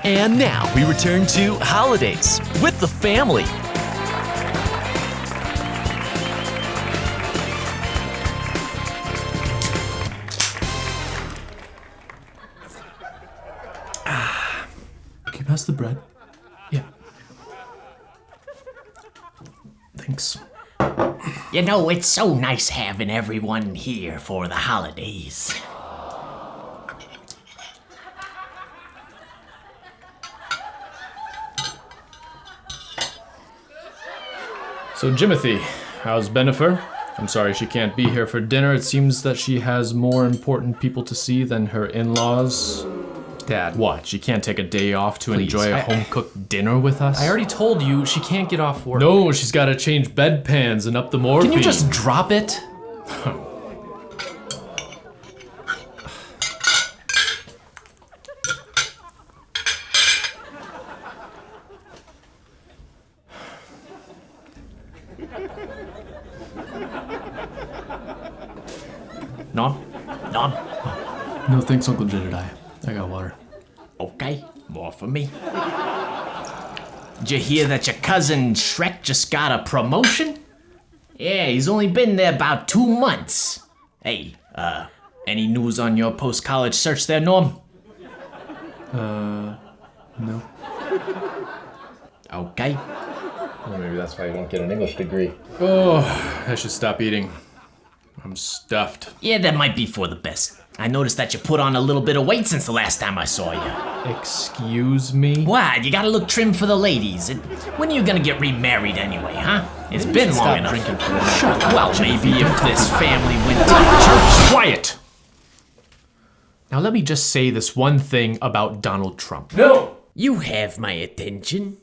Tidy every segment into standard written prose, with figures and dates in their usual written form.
And now we return to holidays with the family. Can you pass the bread? Yeah. Thanks. You know, it's so nice having everyone here for the holidays. So, Jimothy, how's Benifer? I'm sorry she can't be here for dinner. It seems that she has more important people to see than her in-laws. Dad. What, she can't take a day off to Please, enjoy a home-cooked dinner with us? I already told you she can't get off work. No, she's gotta change bedpans and up the morphine. Can you just drop it? Nom? Nom? No thanks, Uncle Jedediah. I got water. Okay, more for me. Did you hear that your cousin Shrek just got a promotion? Yeah, he's only been there about 2 months. Hey, any news on your post-college search there, Norm? No. Okay. Well, maybe that's why you don't get an English degree. Oh, I should stop eating. I'm stuffed. Yeah, that might be for the best. I noticed that you put on a little bit of weight since the last time I saw you. Excuse me? What? You gotta look trim for the ladies. When are you gonna get remarried anyway, huh? It's been long enough. Drinking for that. Well, maybe if this family went to church. Quiet! Now let me just say this one thing about Donald Trump. No! You have my attention.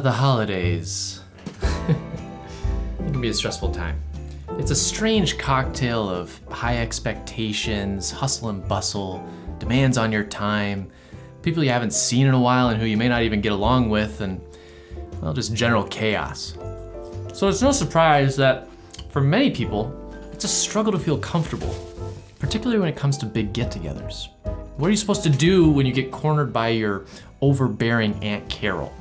The holidays. It can be a stressful time. It's a strange cocktail of high expectations, hustle and bustle, demands on your time, people you haven't seen in a while and who you may not even get along with, and, well, just general chaos. So it's no surprise that, for many people, it's a struggle to feel comfortable, particularly when it comes to big get-togethers. What are you supposed to do when you get cornered by your overbearing Aunt Carol?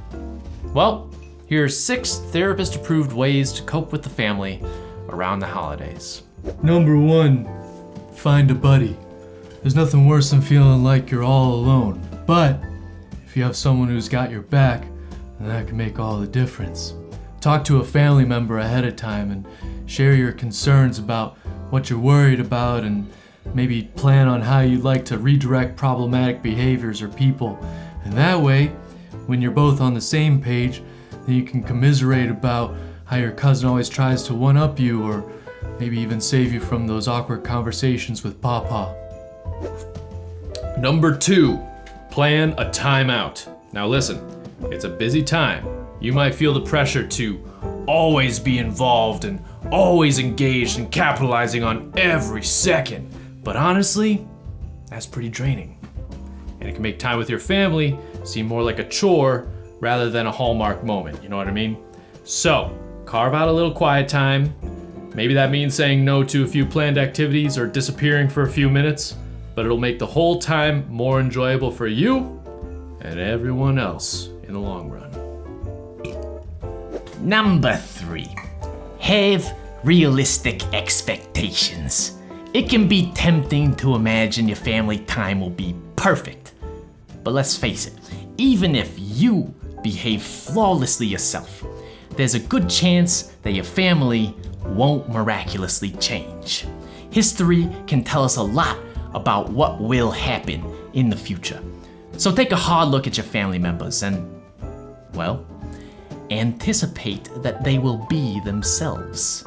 Well, here are 6 therapist-approved ways to cope with the family around the holidays. Number 1, find a buddy. There's nothing worse than feeling like you're all alone. But if you have someone who's got your back, then that can make all the difference. Talk to a family member ahead of time and share your concerns about what you're worried about, and maybe plan on how you'd like to redirect problematic behaviors or people. And that way, when you're both on the same page, then you can commiserate about how your cousin always tries to one-up you, or maybe even save you from those awkward conversations with Papa. Number 2, plan a timeout. Now listen, it's a busy time. You might feel the pressure to always be involved and always engaged and capitalizing on every second. But honestly, that's pretty draining. And it can make time with your family seem more like a chore rather than a Hallmark moment, you know what I mean? So, carve out a little quiet time. Maybe that means saying no to a few planned activities or disappearing for a few minutes, but it'll make the whole time more enjoyable for you and everyone else in the long run. Number 3, have realistic expectations. It can be tempting to imagine your family time will be perfect. But let's face it, even if you behave flawlessly yourself, there's a good chance that your family won't miraculously change. History can tell us a lot about what will happen in the future. So take a hard look at your family members and, well, anticipate that they will be themselves.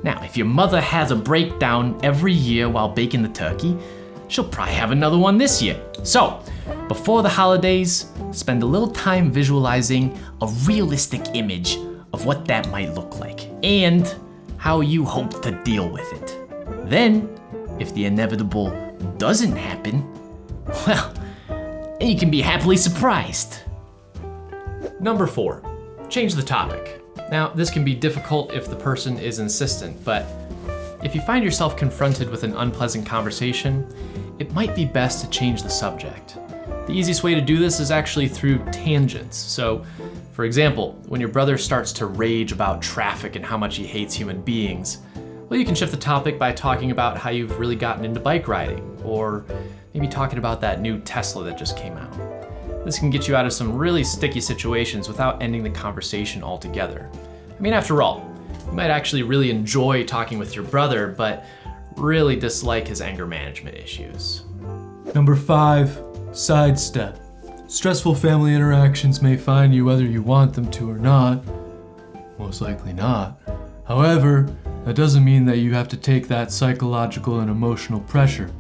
Now, if your mother has a breakdown every year while baking the turkey, she'll probably have another one this year. So, before the holidays, spend a little time visualizing a realistic image of what that might look like and how you hope to deal with it. Then, if the inevitable doesn't happen, well, you can be happily surprised. Number 4, change the topic. Now, this can be difficult if the person is insistent, but if you find yourself confronted with an unpleasant conversation, it might be best to change the subject. The easiest way to do this is actually through tangents. So, for example, when your brother starts to rage about traffic and how much he hates human beings, well, you can shift the topic by talking about how you've really gotten into bike riding, or maybe talking about that new Tesla that just came out. This can get you out of some really sticky situations without ending the conversation altogether. I mean, after all, you might actually really enjoy talking with your brother, but really dislike his anger management issues. Number 5, sidestep. Stressful family interactions may find you whether you want them to or not. Most likely not. However, that doesn't mean that you have to take that psychological and emotional pressure.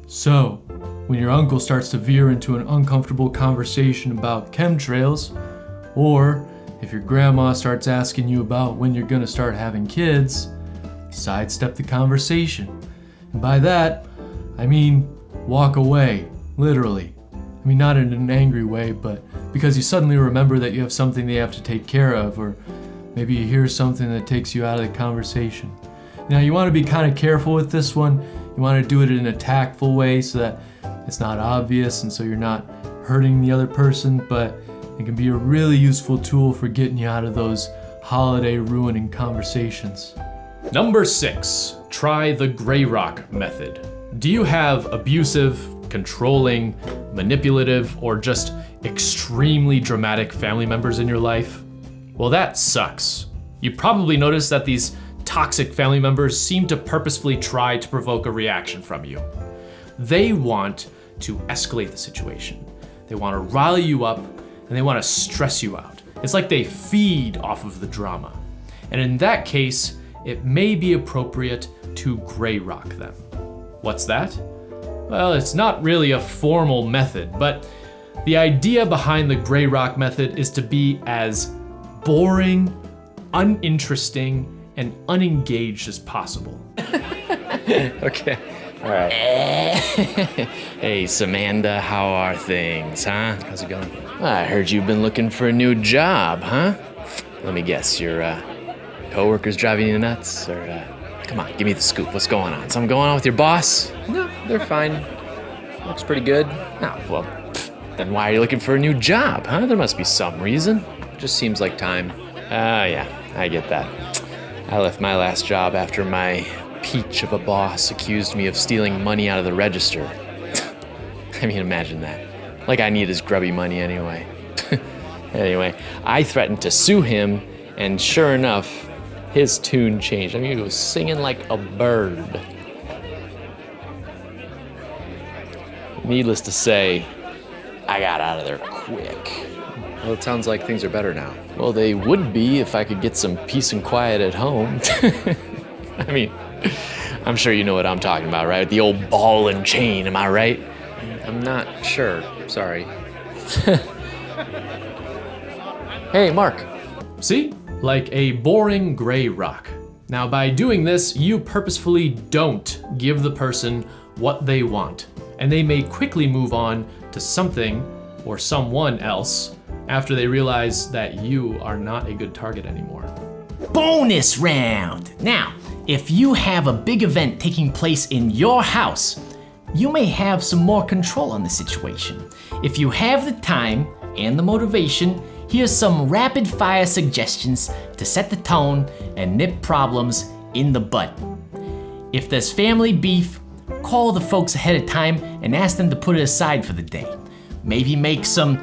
So, when your uncle starts to veer into an uncomfortable conversation about chemtrails, or if your grandma starts asking you about when you're gonna start having kids, sidestep the conversation. And by that, I mean walk away, literally. I mean, not in an angry way, but because you suddenly remember that you have something they have to take care of, or maybe you hear something that takes you out of the conversation. Now, you want to be kind of careful with this one. You want to do it in a tactful way so that it's not obvious and so you're not hurting the other person, but it can be a really useful tool for getting you out of those holiday ruining conversations. Number 6, try the gray rock method. Do you have abusive, controlling, manipulative, or just extremely dramatic family members in your life? Well, that sucks. You probably noticed that these toxic family members seem to purposefully try to provoke a reaction from you. They want to escalate the situation. They want to rile you up, and they want to stress you out. It's like they feed off of the drama. And in that case, it may be appropriate to gray rock them. What's that? Well, it's not really a formal method, but the idea behind the gray rock method is to be as boring, uninteresting, and unengaged as possible. Okay, all right. Hey, Samantha, how are things, huh? How's it going? I heard you've been looking for a new job, huh? Let me guess, your coworkers driving you nuts? Or, come on, give me the scoop. What's going on? Something going on with your boss? No, they're fine. Looks pretty good. Oh, well, then why are you looking for a new job, huh? There must be some reason. Just seems like time. Yeah, I get that. I left my last job after my peach of a boss accused me of stealing money out of the register. I mean, imagine that. Like I need his grubby money anyway. Anyway, I threatened to sue him, and sure enough, his tune changed. I mean, he was singing like a bird. Needless to say, I got out of there quick. Well, it sounds like things are better now. Well, they would be if I could get some peace and quiet at home. I mean, I'm sure you know what I'm talking about, right? The old ball and chain, am I right? I'm not sure. Sorry. Hey, Mark. See? Like a boring gray rock. Now, by doing this, you purposefully don't give the person what they want, and they may quickly move on to something or someone else after they realize that you are not a good target anymore. Bonus round! Now, if you have a big event taking place in your house, you may have some more control on the situation. If you have the time and the motivation, here's some rapid fire suggestions to set the tone and nip problems in the bud. If there's family beef, call the folks ahead of time and ask them to put it aside for the day. Maybe make some,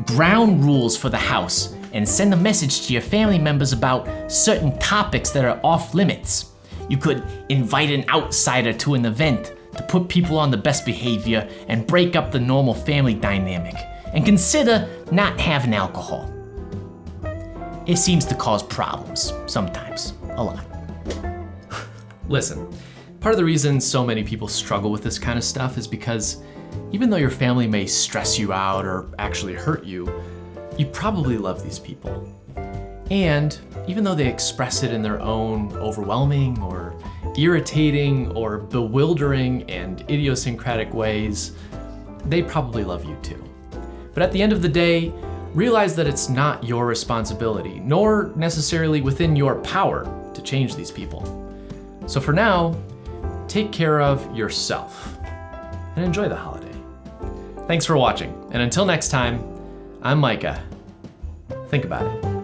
ground rules for the house and send a message to your family members about certain topics that are off limits. You could invite an outsider to an event to put people on the best behavior and break up the normal family dynamic. And consider not having alcohol. It seems to cause problems, sometimes, a lot. Listen, part of the reason so many people struggle with this kind of stuff is because even though your family may stress you out or actually hurt you, you probably love these people. And even though they express it in their own overwhelming or irritating or bewildering and idiosyncratic ways, they probably love you too. But at the end of the day, realize that it's not your responsibility, nor necessarily within your power, to change these people. So for now, take care of yourself and enjoy the holiday. Thanks for watching, and until next time, I'm Micah. Think about it.